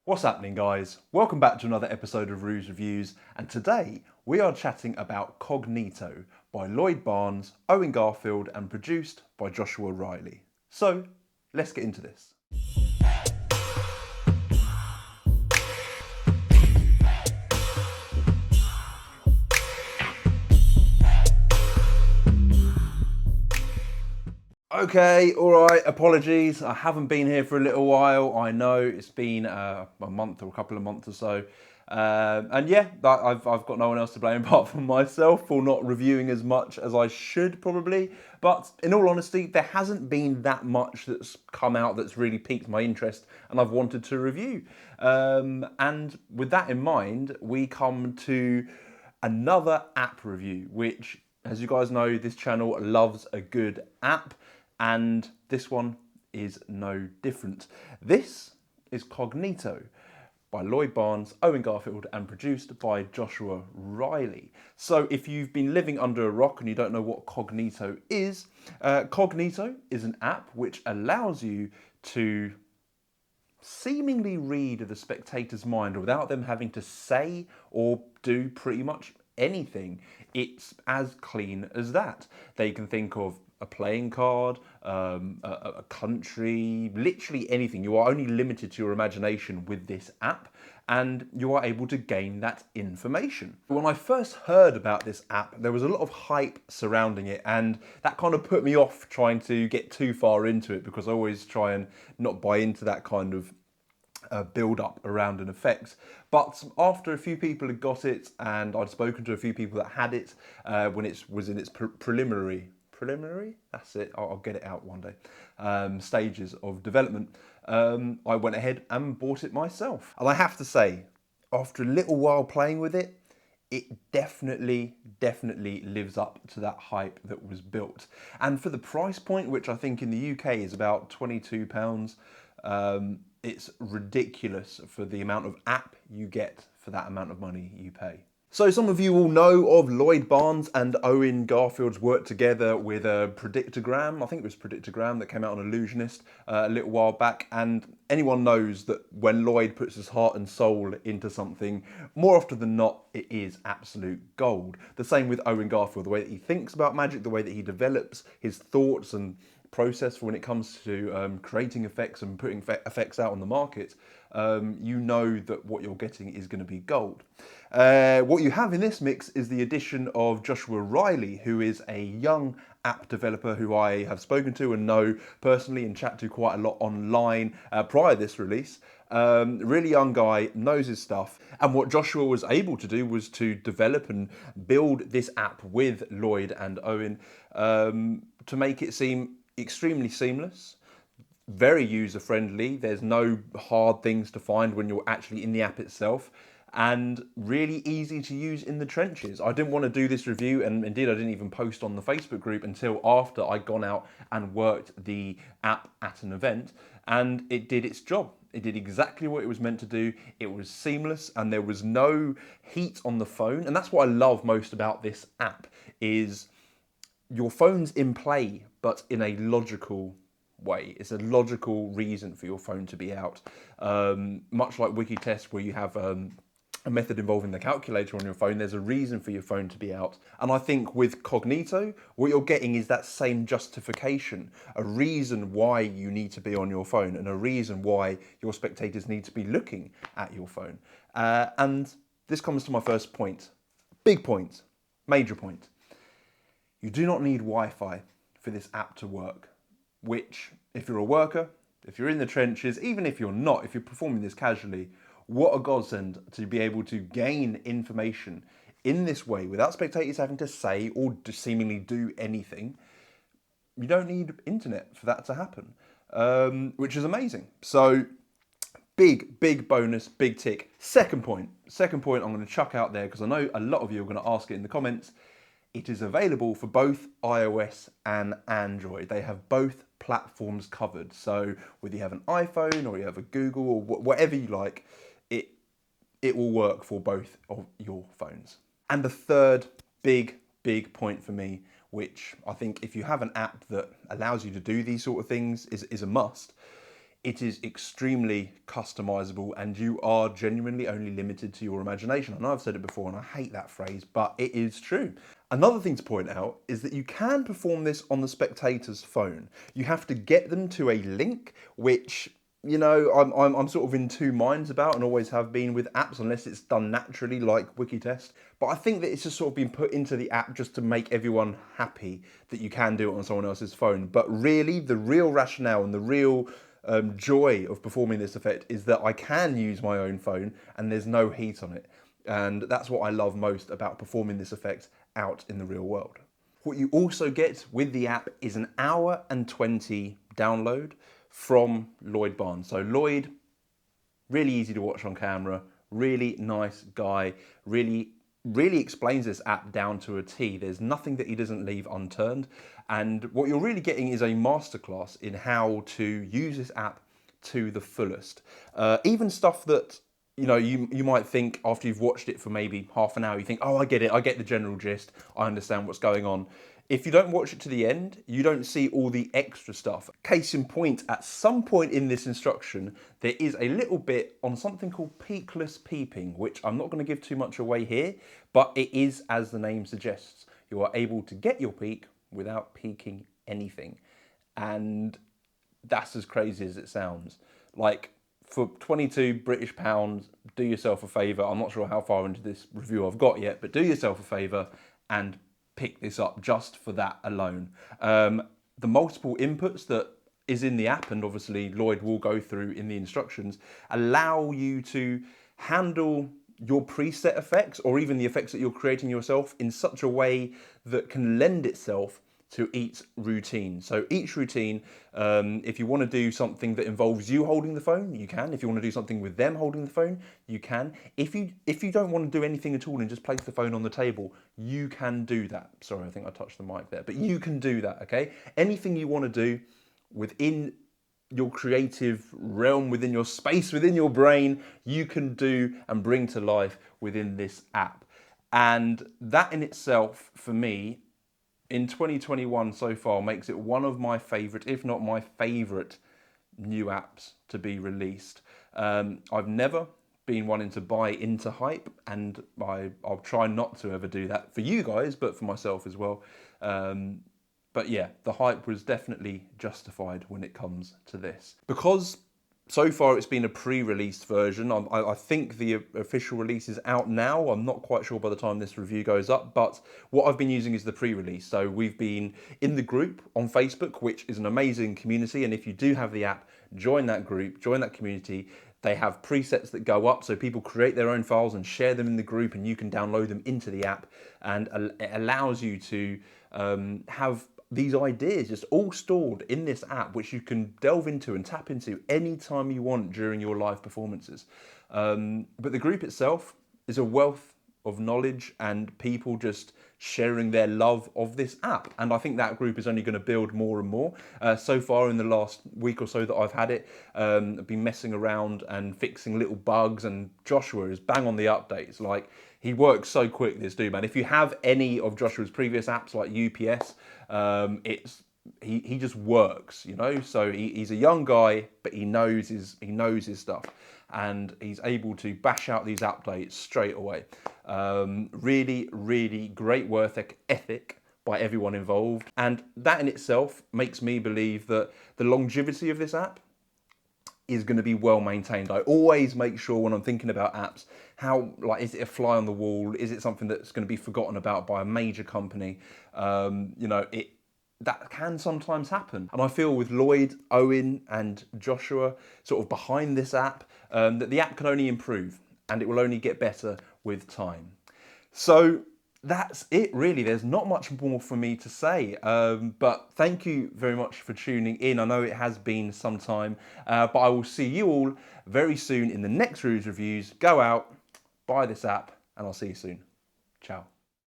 What's happening, guys? Welcome back to another episode of Ruse Reviews, and today we are chatting about Cognito by Lloyd Barnes, Owen Garfield, and produced by Joshua Riley. So, let's get into this. Okay, alright, apologies. I haven't been here for a little while. I know it's been a month or a couple of months or so. And yeah, I've got no one else to blame apart from myself for not reviewing as much as I should probably. But in all honesty, there hasn't been that much that's come out that's really piqued my interest and I've wanted to review. And with that in mind, we come to another app review, which, as you guys know, this channel loves a good app. And this one is no different. This is Cognito by Lloyd Barnes, Owen Garfield, and produced by Joshua Riley. So if you've been living under a rock and you don't know what Cognito is an app which allows you to seemingly read the spectator's mind without them having to say or do pretty much anything. It's as clean as that. They can think of a playing card, a country, literally anything. You are only limited to your imagination with this app, and you are able to gain that information. When I first heard about this app, there was a lot of hype surrounding it, and that kind of put me off trying to get too far into it, because I always try and not buy into that kind of build up around an effect. But after a few people had got it, and I'd spoken to a few people that had it when it was in its preliminary, that's it, I'll get it out one day, stages of development, I went ahead and bought it myself. And I have to say, after a little while playing with it, it definitely lives up to that hype that was built. And for the price point, which I think in the UK is about £22, it's ridiculous for the amount of app you get for that amount of money you pay. So some of you will know of Lloyd Barnes and Owen Garfield's work together with a Predictogram. I think it was Predictogram that came out on Illusionist a little while back. And anyone knows that when Lloyd puts his heart and soul into something, more often than not, it is absolute gold. The same with Owen Garfield, the way that he thinks about magic, the way that he develops his thoughts and process for when it comes to creating effects and putting effects out on the market, you know that what you're getting is going to be gold. What you have in this mix is the addition of Joshua Riley, who is a young app developer who I have spoken to and know personally and chat to quite a lot online prior to this release. Really young guy, knows his stuff. And what Joshua was able to do was to develop and build this app with Lloyd and Owen to make it seem extremely seamless, very user-friendly. There's no hard things to find when you're actually in the app itself, and really easy to use in the trenches. I didn't want to do this review, and indeed I didn't even post on the Facebook group until after I'd gone out and worked the app at an event, and it did its job. It did exactly what it was meant to do. It was seamless and there was no heat on the phone. And that's what I love most about this app, is your phone's in play, but in a logical way. It's a logical reason for your phone to be out. Much like Wikitest, where you have a method involving the calculator on your phone, there's a reason for your phone to be out. And I think with Cognito, what you're getting is that same justification, a reason why you need to be on your phone and a reason why your spectators need to be looking at your phone. And this comes to my first point. Big point, major point. You do not need Wi-Fi for this app to work, which, if you're a worker, if you're in the trenches, even if you're not, if you're performing this casually, what a godsend to be able to gain information in this way without spectators having to say or seemingly do anything. You don't need internet for that to happen, which is amazing. So big bonus, big tick. Second point I'm going to chuck out there because I know a lot of you are going to ask it in the comments. It is available for both iOS and Android. They have both platforms covered. So whether you have an iPhone or you have a Google or whatever you like, it will work for both of your phones. And the third big point for me, which I think if you have an app that allows you to do these sort of things is a must, it is extremely customizable and you are genuinely only limited to your imagination. I know I've said it before and I hate that phrase, but it is true. Another thing to point out is that you can perform this on the spectator's phone. You have to get them to a link, which, you know, I'm sort of in two minds about, and always have been with apps, unless it's done naturally like Wikitest. But I think that it's just sort of been put into the app just to make everyone happy that you can do it on someone else's phone. But really, the real rationale and the real joy of performing this effect is that I can use my own phone and there's no heat on it. And that's what I love most about performing this effect out in the real world. What you also get with the app is an 1:20 download from Lloyd Barnes. So Lloyd, really easy to watch on camera, really nice guy, really explains this app down to a T. There's nothing that he doesn't leave unturned. And what you're really getting is a masterclass in how to use this app to the fullest. Even stuff that, you know, you might think after you've watched it for maybe half an hour, you think, oh, I get it, I get the general gist, I understand what's going on. If you don't watch it to the end, you don't see all the extra stuff. Case in point, at some point in this instruction, there is a little bit on something called peakless peeping, which I'm not going to give too much away here, but it is, as the name suggests, you are able to get your peak without peeking anything. And that's as crazy as it sounds. Like, for 22 British pounds, do yourself a favour. I'm not sure how far into this review I've got yet, but do yourself a favour and pick this up just for that alone. The multiple inputs that is in the app, and obviously Lloyd will go through in the instructions, allow you to handle your preset effects or even the effects that you're creating yourself in such a way that can lend itself to each routine. So each routine, if you want to do something that involves you holding the phone, you can. If you want to do something with them holding the phone, you can. If you don't want to do anything at all and just place the phone on the table, you can do that. Sorry, I think I touched the mic there, but you can do that, okay? Anything you want to do within your creative realm, within your space, within your brain, you can do and bring to life within this app. And that in itself, for me, in 2021 so far, makes it one of my favourite, if not my favourite, new apps to be released. I've never been wanting to buy into hype, and I'll try not to ever do that for you guys, but for myself as well. But yeah, the hype was definitely justified when it comes to this. Because so far it's been a pre-released version, I think the official release is out now. I'm not quite sure by the time this review goes up, but what I've been using is the pre-release. So we've been in the group on Facebook, which is an amazing community, and if you do have the app, join that group, join that community. They have presets that go up, so people create their own files and share them in the group, and you can download them into the app, and it allows you to have these ideas just all stored in this app, which you can delve into and tap into anytime you want during your live performances. But the group itself is a wealth of knowledge and people just sharing their love of this app. And I think that group is only going to build more and more. So far in the last week or so that I've had it, I've been messing around and fixing little bugs, and Joshua is bang on the updates. Like, he works so quick, this dude, man. If you have any of Joshua's previous apps like UPS, he just works, you know. So he's a young guy, but he knows his stuff, and he's able to bash out these updates straight away. Really great work ethic by everyone involved, and that in itself makes me believe that the longevity of this app is going to be well maintained. I always make sure when I'm thinking about apps, how, like, is it a fly on the wall? Is it something that's going to be forgotten about by a major company? You know, that can sometimes happen. And I feel with Lloyd, Owen and Joshua sort of behind this app, that the app can only improve and it will only get better with time. So that's it, really. There's not much more for me to say, but thank you very much for tuning in. I know it has been some time, but I will see you all very soon in the next Ruse Reviews. Go out, buy this app, and I'll see you soon. Ciao.